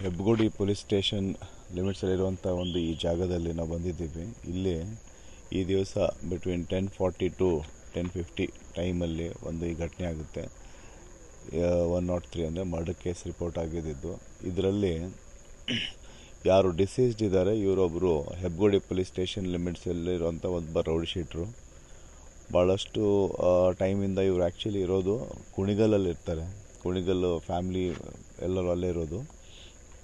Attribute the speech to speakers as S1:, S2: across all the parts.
S1: Hebbagodi police station ಲಿಮಿಟ್ಸಲ್ಲಿರುವಂಥ ಒಂದು ಈ ಜಾಗದಲ್ಲಿ ನಾವು ಬಂದಿದ್ದೀವಿ. ಇಲ್ಲಿ ಈ ದಿವಸ ಬಿಟ್ವೀನ್ 10:40 ಟು 10:50 ಟೈಮಲ್ಲಿ ಒಂದು ಈ ಘಟನೆ ಆಗುತ್ತೆ. 103 ಅಂದರೆ ಮರ್ಡರ್ ಕೇಸ್ ರಿಪೋರ್ಟ್ ಆಗಿದ್ದು. ಇದರಲ್ಲಿ ಯಾರು ಡಿಸೀಸ್ಡ್ ಇದ್ದಾರೆ ಇವರೊಬ್ಬರು ಹೆಬ್ಬಗೋಡಿ ಪೊಲೀಸ್ ಸ್ಟೇಷನ್ ಲಿಮಿಟ್ಸಲ್ಲಿರುವಂಥ ಒಬ್ಬ ರೌಡಿ ಶೀಟ್ರು. ಭಾಳಷ್ಟು ಟೈಮಿಂದ ಇವರು ಆ್ಯಕ್ಚುಲಿ ಇರೋದು ಕುಣಿಗಲಲ್ಲಿರ್ತಾರೆ. ಕುಣಿಗಲ್ ಫ್ಯಾಮ್ಲಿ ಎಲ್ಲರೂ ಅಲ್ಲೇ ಇರೋದು.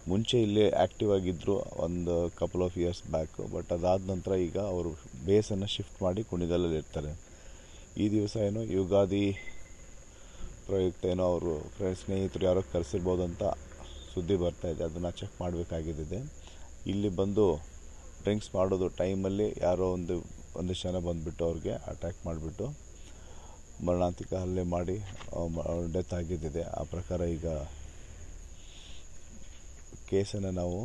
S1: ಮುಂಚೆ ಇಲ್ಲೇ ಆ್ಯಕ್ಟಿವ್ ಆಗಿದ್ದರು ಒಂದು couple of years back. But ಅದಾದ ನಂತರ ಈಗ ಅವರು ಬೇಸನ್ನು ಶಿಫ್ಟ್ ಮಾಡಿ ಕುಣಿಗಲಲ್ಲಿ ಇರ್ತಾರೆ. ಈ ದಿವಸ ಏನೋ ಯುಗಾದಿ ಪ್ರಯುಕ್ತ ಏನೋ ಅವರು ಸ್ನೇಹಿತರು ಯಾರೋ ಕರೆಸಿರ್ಬೋದು ಅಂತ ಸುದ್ದಿ ಬರ್ತಾಯಿದೆ. ಅದನ್ನು ಚೆಕ್ ಮಾಡಬೇಕಾಗಿದೆ. ಇಲ್ಲಿ ಬಂದು ಡ್ರಿಂಕ್ಸ್ ಮಾಡೋದು ಟೈಮಲ್ಲಿ ಯಾರೋ ಒಂದಿಷ್ಟು ಜನ ಬಂದುಬಿಟ್ಟು ಅವ್ರಿಗೆ ಅಟ್ಯಾಕ್ ಮಾಡಿಬಿಟ್ಟು ಮರಣಾಂತಿಕ ಹಲ್ಲೆ ಮಾಡಿ ಡೆತ್ ಆಗಿದ್ದಿದೆ. ಆ ಪ್ರಕಾರ ಈಗ ಕೇಸನ್ನು ನಾವು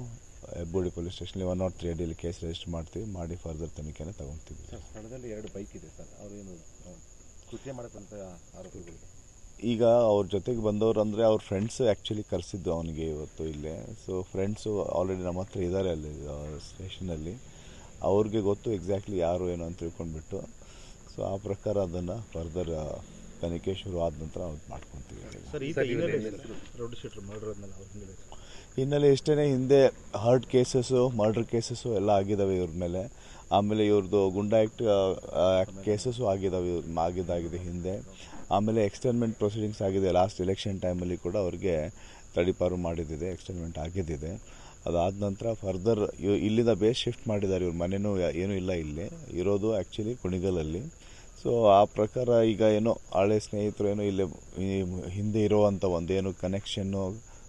S1: ಹೆಬ್ಬಗೋಡಿ ಪೊಲೀಸ್ ಸ್ಟೇಷನ್ಲಿ 103 ಅಡಿಯಲ್ಲಿ ಕೇಸ್ ರಿಜಿಸ್ಟರ್ ಮಾಡಿ ಫರ್ದರ್ ತನಿಖೆನ ತಗೊತೀವಿ.
S2: ಸ್ಥಳದಲ್ಲಿ 2 ಬೈಕ್ ಇದೆ ಸರ್. ಅವರೇನು ಕೃತ್ಯ ಮಾಡಕ್ಕಂತ ಆರೋಪಿಗಳು
S1: ಈಗ ಅವ್ರ ಜೊತೆಗೆ ಬಂದವರು ಅಂದರೆ ಅವ್ರ ಫ್ರೆಂಡ್ಸು ಆ್ಯಕ್ಚುಲಿ ಕರೆಸಿದ್ದು ಅವನಿಗೆ ಇವತ್ತು ಇಲ್ಲೇ. ಸೊ ಫ್ರೆಂಡ್ಸು ಆಲ್ರೆಡಿ ನಮ್ಮ ಹತ್ರ ಇದ್ದಾರೆ ಅಲ್ಲಿ ಸ್ಟೇಷನಲ್ಲಿ. ಅವ್ರಿಗೆ ಗೊತ್ತು ಎಕ್ಸಾಕ್ಟ್ಲಿ ಯಾರು ಏನು ಅಂತ ತಿಳ್ಕೊಂಡ್ಬಿಟ್ಟು. ಸೊ ಆ ಪ್ರಕಾರ ಅದನ್ನು ಫರ್ದರ್ ತನಿಖೆ ಶುರು ಆದ ನಂತರ ನಾವು ಮಾಡ್ಕೊತೀವಿ. ಹಿನ್ನೆಲೆ ಇಷ್ಟೇ ಹಿಂದೆ ಹರ್ಟ್ ಕೇಸಸ್ಸು ಮರ್ಡರ್ ಕೇಸಸ್ಸು ಎಲ್ಲ ಆಗಿದ್ದಾವೆ ಇವ್ರ ಮೇಲೆ. ಆಮೇಲೆ ಇವ್ರದ್ದು ಗುಂಡಾ ಆ್ಯಕ್ಟ್ ಕೇಸಸ್ಸು ಆಗಿದ್ದಾಗಿದೆ ಹಿಂದೆ. ಆಮೇಲೆ ಎಕ್ಸ್ಟರ್ಮೆಂಟ್ ಪ್ರೊಸೀಡಿಂಗ್ಸ್ ಆಗಿದೆ. ಲಾಸ್ಟ್ ಎಲೆಕ್ಷನ್ ಟೈಮಲ್ಲಿ ಕೂಡ ಅವ್ರಿಗೆ ತಡಿಪಾರು ಮಾಡಿದ್ದಿದೆ, ಎಕ್ಸ್ಟರ್ಮೆಂಟ್ ಆಗಿದ್ದಿದೆ. ಅದಾದ ನಂತರ ಫರ್ದರ್ ಇಲ್ಲಿಂದ ಬೇಸ್ ಶಿಫ್ಟ್ ಮಾಡಿದ್ದಾರೆ. ಇವ್ರ ಮನೆಯೂ ಏನೂ ಇಲ್ಲ, ಇಲ್ಲೇ ಇರೋದು ಆ್ಯಕ್ಚುಲಿ ಕುಣಿಗಲಲ್ಲಿ. ಸೊ ಆ ಪ್ರಕಾರ ಈಗ ಏನೋ ಹಳೆ ಸ್ನೇಹಿತರು ಏನೋ ಇಲ್ಲೇ ಹಿಂದೆ ಇರೋವಂಥ ಒಂದೇನು ಕನೆಕ್ಷನ್ನು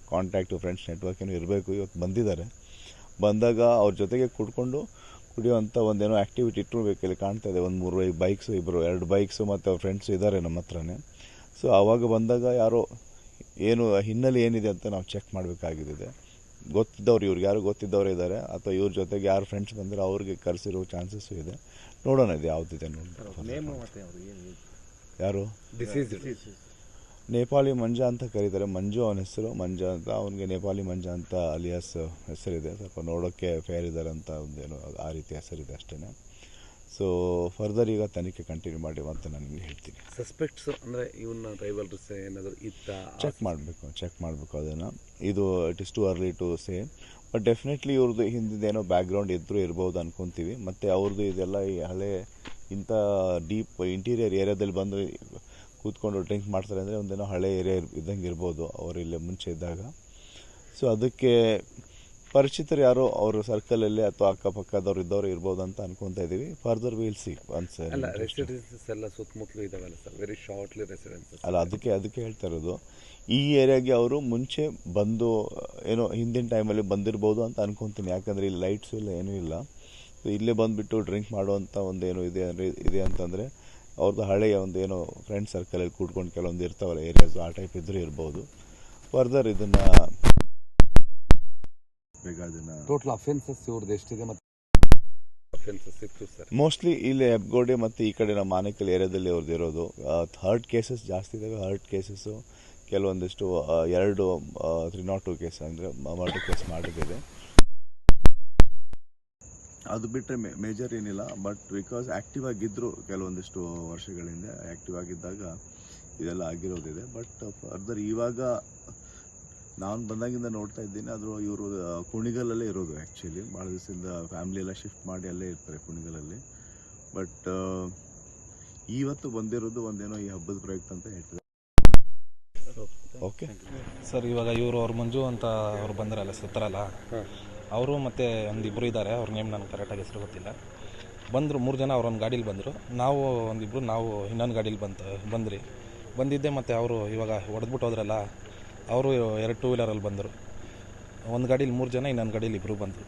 S1: ಕಾಂಟ್ಯಾಕ್ಟು ಫ್ರೆಂಡ್ಸ್ ನೆಟ್ವರ್ಕ್ ಏನೋ ಇರಬೇಕು. ಇವತ್ತು ಬಂದಿದ್ದಾರೆ. ಬಂದಾಗ ಅವ್ರ ಜೊತೆಗೆ ಕುಡಿಯುವಂಥ ಒಂದೇನೋ ಆ್ಯಕ್ಟಿವಿಟಿ ಇಟ್ಟಿರ್ಬೇಕು. ಇಲ್ಲಿ ಕಾಣ್ತಾ ಇದೆ 1-3 ಬೈಕ್ಸು, 2 ಬೈಕ್ಸು ಮತ್ತು ಅವ್ರ ಫ್ರೆಂಡ್ಸು ಇದ್ದಾರೆ ನಮ್ಮ ಹತ್ರನೇ. ಸೊ ಆವಾಗ ಬಂದಾಗ ಯಾರೋ ಏನು ಹಿನ್ನೆಲೆ ಏನಿದೆ ಅಂತ ನಾವು ಚೆಕ್ ಮಾಡಬೇಕಾಗಿದೆ. ಗೊತ್ತಿದ್ದವ್ರು ಇವ್ರಿಗೆ ಯಾರು ಗೊತ್ತಿದ್ದವರು ಇದ್ದಾರೆ ಅಥವಾ ಇವ್ರ ಜೊತೆಗೆ ಯಾರು ಫ್ರೆಂಡ್ಸ್ ಬಂದರೆ ಅವ್ರಿಗೆ ಕರೆಸಿರೋ ಚಾನ್ಸಸ್ಸು ಇದೆ. ನೋಡೋಣ ಇದು ಯಾವುದಿದೆ ನೋಡಿ. ಯಾರು ನೇಪಾಳಿ ಮಂಜಾ ಅಂತ ಕರೀತಾರೆ. ಮಂಜು ಅವನ ಹೆಸರು, ಮಂಜಾ ಅಂತ. ಅವನಿಗೆ ನೇಪಾಳಿ ಮಂಜಾ ಅಂತ ಅಲಿಯಾಸ್ ಹೆಸರಿದೆ. ಸ್ವಲ್ಪ ನೋಡೋಕ್ಕೆ ಫೇರ್ ಇದ್ದಾರೆ ಅಂತ ಒಂದೇನು ಆ ರೀತಿ ಹೆಸರಿದೆ ಅಷ್ಟೇ. ಸೊ ಫರ್ದರ್ ಈಗ ತನಿಖೆ ಕಂಟಿನ್ಯೂ ಮಾಡಿ ಅಂತ ನಾನು ನಿಮಗೆ ಹೇಳ್ತೀನಿ.
S2: ಸಸ್ಪೆಕ್ಟ್ಸ್ ಅಂದರೆ ಇವನ್ನ ರೈವಲ್ಸ್ ಏನಾದರೂ ಇತ್ತ
S1: ಚೆಕ್ ಮಾಡಬೇಕು ಅದನ್ನು. ಇದು it is too early to say. But definitely ಇವ್ರದ್ದು ಹಿಂದಿದ್ದೇನೋ ಬ್ಯಾಕ್ಗ್ರೌಂಡ್ ಇರ್ಬೋದು ಅನ್ಕೊತೀವಿ. ಮತ್ತು ಅವ್ರದ್ದು ಇದೆಲ್ಲ ಈ ಹಳೆ ಇಂಥ ಡೀಪ್ ಇಂಟೀರಿಯರ್ ಏರಿಯಾದಲ್ಲಿ ಬಂದು ಕೂತ್ಕೊಂಡು ಡ್ರಿಂಕ್ ಮಾಡ್ತಾರೆ ಅಂದರೆ ಒಂದೇನೋ ಹಳೆ ಏರಿಯಾ ಇದ್ದಂಗೆ ಇರ್ಬೋದು ಅವರು ಇಲ್ಲೇ ಮುಂಚೆ ಇದ್ದಾಗ. ಸೊ ಅದಕ್ಕೆ ಪರಿಚಿತರು ಯಾರೋ ಅವ್ರ ಸರ್ಕಲಲ್ಲಿ ಅಥವಾ ಅಕ್ಕಪಕ್ಕದವ್ರು ಇದ್ದವ್ರು ಇರ್ಬೋದು ಅಂತ ಅನ್ಕೊತಾ ಇದ್ದೀವಿ. Further will see ones.
S2: Residences ಎಲ್ಲ ಸುತ್ತಮುತ್ತಲು ಇದಾವಲ್ಲ ಸರ್, ವೆರಿ ಶಾರ್ಟ್ಲಿ ರೆಸಿಡೆನ್ಸಸ್
S1: ಅಲ್ಲ. ಅದಕ್ಕೆ ಹೇಳ್ತಾ ಇರೋದು ಈ ಏರಿಯಾಗೆ ಅವರು ಮುಂಚೆ ಬಂದು ಏನೋ ಹಿಂದಿನ ಟೈಮಲ್ಲಿ ಬಂದಿರ್ಬೋದು ಅಂತ ಅನ್ಕೊತೀನಿ. ಯಾಕಂದರೆ ಇಲ್ಲಿ ಲೈಟ್ಸು ಇಲ್ಲ, ಏನೂ ಇಲ್ಲ. ಸೊ ಇಲ್ಲೇ ಬಂದುಬಿಟ್ಟು ಡ್ರಿಂಕ್ ಮಾಡುವಂಥ ಒಂದೇನು ಇದೆ ಅಂತಂದರೆ ಅವ್ರದ್ದು ಹಳೆಯ ಒಂದೇನೋ ಫ್ರೆಂಡ್ ಸರ್ಕಲಲ್ಲಿ ಕೂಡ್ಕೊಂಡು ಕೆಲವೊಂದು ಇರ್ತಾವಲ್ಲ ಏರಿಯಾಸು, ಆ ಟೈಪ್ ಇದ್ರೂ ಇರ್ಬೋದು. ಫರ್ದರ್ ಇದನ್ನು
S2: ಟೋಟಲ್ ಅಫೆನ್ಸಸ್ ಇವ್ರದ್ದು ಎಷ್ಟಿದೆ ಮತ್ತು ಅಫೆನ್ಸಸ್ ಇತ್ತು ಸರ್?
S1: ಮೋಸ್ಟ್ಲಿ ಇಲ್ಲಿ ಹೆಬ್ಬಗೋಡಿ ಮತ್ತು ಈ ಕಡೆ ನಮ್ಮ ಆನೇಕಲ್ ಏರಿಯಾದಲ್ಲಿ ಅವ್ರದ್ದು ಇರೋದು. ಹರ್ಟ್ ಕೇಸಸ್ ಜಾಸ್ತಿ ಇದ್ದಾವೆ. ಹರ್ಟ್ ಕೇಸಸ್ಸು ಕೆಲವೊಂದಿಷ್ಟು 2 302 ಕೇಸ್ ಅಂದರೆ ಮರ್ಡರ್ ಕೇಸ್ ಮಾಡಿದೆ. ಅದು ಬಿಟ್ಟರೆ ಮೇಜರ್ ಏನಿಲ್ಲ. ಬಟ್ ಬಿಕಾಸ್ ಆ್ಯಕ್ಟಿವ್ ಆಗಿದ್ದರು ಕೆಲವೊಂದಿಷ್ಟು ವರ್ಷಗಳಿಂದ ಆ್ಯಕ್ಟಿವ್ ಆಗಿದ್ದಾಗ ಇದೆಲ್ಲ ಆಗಿರೋದಿದೆ. ಬಟ್ ಫರ್ದರ್ ಇವಾಗ ನಾನು ಬಂದಾಗಿಂದ ನೋಡ್ತಾ ಇದ್ದೀನಿ. ಆದರೂ ಇವರು ಕುಣಿಗಲಲ್ಲೇ ಇರೋದು ಆ್ಯಕ್ಚುಲಿ. ಭಾಳ ದಿವಸದಿಂದ ಫ್ಯಾಮ್ಲಿ ಎಲ್ಲ ಶಿಫ್ಟ್ ಮಾಡಿ ಅಲ್ಲೇ ಇರ್ತಾರೆ ಕುಣಿಗಲಲ್ಲಿ. ಬಟ್ ಇವತ್ತು ಬಂದಿರೋದು ಒಂದೇನೋ ಈ ಹಬ್ಬದ ಪ್ರಯುಕ್ತ ಅಂತ ಹೇಳ್ತಾರೆ. ಓಕೆ
S3: ಸರ್, ಇವಾಗ ಅವ್ರ ಮಂಜು ಅಂತ ಅವ್ರು ಬಂದ್ರಲ್ಲ, ಸತ್ತರಲ್ಲ, ಅವರು ಮತ್ತು ಒಂದಿಬ್ಬರು ಇದ್ದಾರೆ. ಅವ್ರ ನೇಮ್ ನನಗೆ ಕರೆಕ್ಟಾಗಿ ಹೆಸರು ಗೊತ್ತಿಲ್ಲ. ಬಂದರು 3 ಜನ. ಅವ್ರೊಂದು ಗಾಡೀಲಿ ಬಂದರು. ನಾವು ಇನ್ನೊಂದು ಗಾಡೀಲಿ ಬಂದಿದ್ದೆ. ಮತ್ತು ಅವರು ಇವಾಗ ಹೊಡೆದ್ಬಿಟ್ಟು ಹೋದ್ರಲ್ಲ, ಅವರು 2 ಟೂ ವೀಲರಲ್ಲಿ ಬಂದರು. ಒಂದು ಗಾಡೀಲಿ 3 ಜನ, ಇನ್ನೊಂದು ಗಾಡೀಲಿ 2 ಬಂದರು.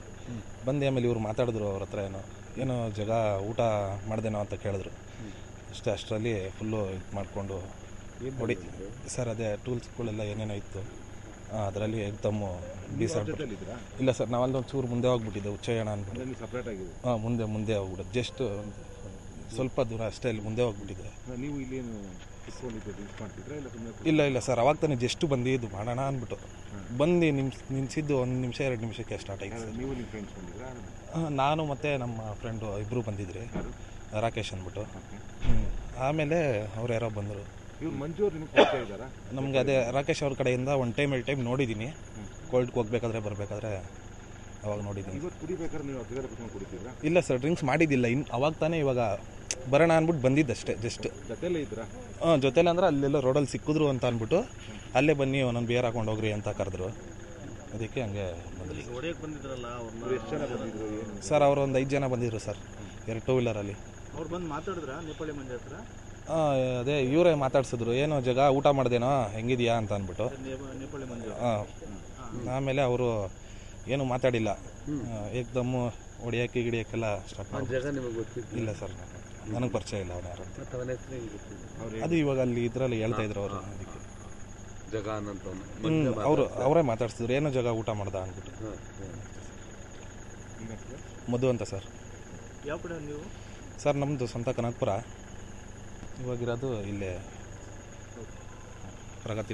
S3: ಆಮೇಲೆ ಇವರು ಮಾತಾಡಿದ್ರು ಅವ್ರ ಹತ್ರ ಏನೋ ಊಟ ಮಾಡ್ದೇನೋ ಅಂತ ಕೇಳಿದ್ರು ಅಷ್ಟೇ. ಅಷ್ಟರಲ್ಲಿ ಫುಲ್ಲು ಇದು ಮಾಡಿಕೊಂಡು ಹೊಡಿ ಸರ್. ಅದೇ ಟೂಲ್ಸ್ಗಳೆಲ್ಲ ಏನೇನೋ ಇತ್ತು ಅದರಲ್ಲಿ ಎಕ್ದಮ್ಮು ಬೀಸಾಡ್ಬಿಟ್ಟು. ಇಲ್ಲ ಸರ್, ನಾವಲ್ಲೊಂದು ಚೂರು ಮುಂದೆ ಹೋಗ್ಬಿಟ್ಟಿದ್ದೆ ಉಚ್ಚಯ್ಯಣ ಅಂದ್ಬಿಟ್ಟು. ಮುಂದೆ ಹೋಗ್ಬಿಟ್ಟು ಜಸ್ಟ್ ಸ್ವಲ್ಪ ದೂರ ಅಷ್ಟೇ ಅಲ್ಲಿ ಮುಂದೆ ಹೋಗ್ಬಿಟ್ಟಿದ್ದೆ.
S2: ನೀವು ಇಲ್ಲೇನು
S1: ಕುತ್ಕೊಂಡಿದ್ದು ಡ್ರಿಂಕ್ಸ್ ಮಾಡ್ತಿದ್ರಾ ಇಲ್ಲ ಸುಮ್ಮನೆ?
S3: ಇಲ್ಲ ಸರ್, ಅವಾಗ ತಾನೇ ಜಸ್ಟ್ ಬಂದಿದ್ದು ಮಾಡೋಣ ಅಂದ್ಬಿಟ್ಟು ಬಂದು ನಿಲ್ಸಿದ್ದು 1 ನಿಮಿಷ 2 ನಿಮಿಷಕ್ಕೆ ಸ್ಟಾರ್ಟ್ ಆಯ್ತು ಸರ್.
S1: ನೀವು ನಿಮ್ಮ ಫ್ರೆಂಡ್ಸ್ ಬಂದಿದ್ರಾ?
S3: ನಾನು ಮತ್ತು ನಮ್ಮ ಫ್ರೆಂಡು ಇಬ್ಬರು ಬಂದಿದ್ರಿ, ರಾಕೇಶ್ ಅಂದ್ಬಿಟ್ಟು.
S1: ಓಕೆ.
S3: ಆಮೇಲೆ ಅವ್ರು ಯಾರೋ ಬಂದರು.
S1: ಇವ್ರು ಮಂಜು ಅವ್ರು ನಿಮಗೆ ಪರಿಚಯ ಇದ್ದಾರಾ?
S3: ನಮಗೆ ಅದೇ ರಾಕೇಶ್ ಅವ್ರ ಕಡೆಯಿಂದ ಒನ್ ಟೈಮ್ ನೋಡಿದ್ದೀನಿ. ಕೋಲ್ಡ್ಗೆ ಹೋಗ್ಬೇಕಾದ್ರೆ ಬರಬೇಕಾದ್ರೆ ಅವಾಗ ನೋಡಿದ್ದೀನಿ.
S1: ಇವತ್ತು ಕುಡಿಬೇಕಾದ್ರೆ ನೀವು ಅದ್ರ ಕುತ್ಕೊಂಡು ಕುಡಿತಿದ್ರಾ?
S3: ಇಲ್ಲ ಸರ್, ಡ್ರಿಂಕ್ಸ್ ಮಾಡಿದ್ದಿಲ್ಲ. ಅವಾಗ ತಾನೇ ಇವಾಗ ಬರೋಣ ಅಂದ್ಬಿಟ್ಟು ಬಂದಿದ್ದಷ್ಟೇ ಜಸ್ಟ್.
S1: ಜೊತೆಲೇ ಇದ್ರಾ?
S3: ಜೊತೆಲಿ ಅಂದ್ರೆ ಅಲ್ಲೆಲ್ಲ ರೋಡಲ್ಲಿ ಸಿಕ್ಕಿದ್ರು ಅಂತ ಅಂದ್ಬಿಟ್ಟು ಅಲ್ಲೇ ಬನ್ನಿ ಒಂದೊಂದು ಬಿಯರ್ ಹಾಕೊಂಡು ಹೋಗ್ರಿ ಅಂತ ಕರೆದ್ರು. ಅದಕ್ಕೆ ಹಂಗೆ ಬಂದ್ರಿ.
S1: ಎಷ್ಟು ಜನ ಬಂದಿದ್ರು? ಏನು
S3: ಸರ್ ಅವರು ಒಂದು 5 ಜನ ಬಂದಿದ್ರು ಸರ್, 2 ಟೂ ವೀಲರಲ್ಲಿ.
S4: ಅವ್ರು ಬಂದು ಮಾತಾಡಿದ್ರ ನೇಪಾಳಿ ಮಂದಿ ಹತ್ರ?
S3: ಅದೇ ಇವರೇ ಮಾತಾಡ್ಸಿದ್ರು, ಏನೋ ಜಗ ಊಟ ಮಾಡ್ದೇನೋ ಹೆಂಗಿದ್ಯಾ ಅಂತ ಅಂದ್ಬಿಟ್ಟು.
S4: ನೇಪಾಳಿ ಮಂದಿ
S3: ಆಮೇಲೆ ಅವರು ಏನು ಮಾತಾಡಿಲ್ಲ, ಏಕ್ದಮ್ಮು ಹೊಡಿಯೋಕ್ಕೆ ಗಿಡಿಯೋಕ್ಕೆಲ್ಲ ಸ್ಟಾರ್ಟ್ ಮಾಡಿ.
S2: ಜಾಗ ನಿಮಗೆ ಗೊತ್ತಿತ್ತು?
S3: ಇಲ್ಲ ಸರ್, ನನಗೆ ಪರಿಚಯ ಇಲ್ಲ ಅವನು ಯಾರು ಅಂತ.
S2: ಮತ್ತು ಅವನ ಹೆಸರು ಹೆಂಗೆ ಗೊತ್ತಿಲ್ಲ?
S3: ಅದು ಇವಾಗ ಅಲ್ಲಿ ಇದರಲ್ಲಿ ಹೇಳ್ತಾ ಇದ್ರು ಅವರು. ಅದಕ್ಕೆ
S2: ಜಗ ಅನ್ನೋಂಥ
S3: ಅವರೇ ಮಾತಾಡ್ಸಿದ್ರು, ಏನೋ ಜಾಗ ಊಟ ಮಾಡ್ದ ಅಂದ್ಬಿಟ್ಟು. ಮಧು ಅಂತ ಸರ್.
S4: ಯಾವ ಕಡೆ ನೀವು?
S3: ಸರ್ ನಮ್ಮದು ಸ್ವಂತ ಕನಕಪುರ, ಇವಾಗಿರೋದು ಇಲ್ಲೇ ಪ್ರಗತಿ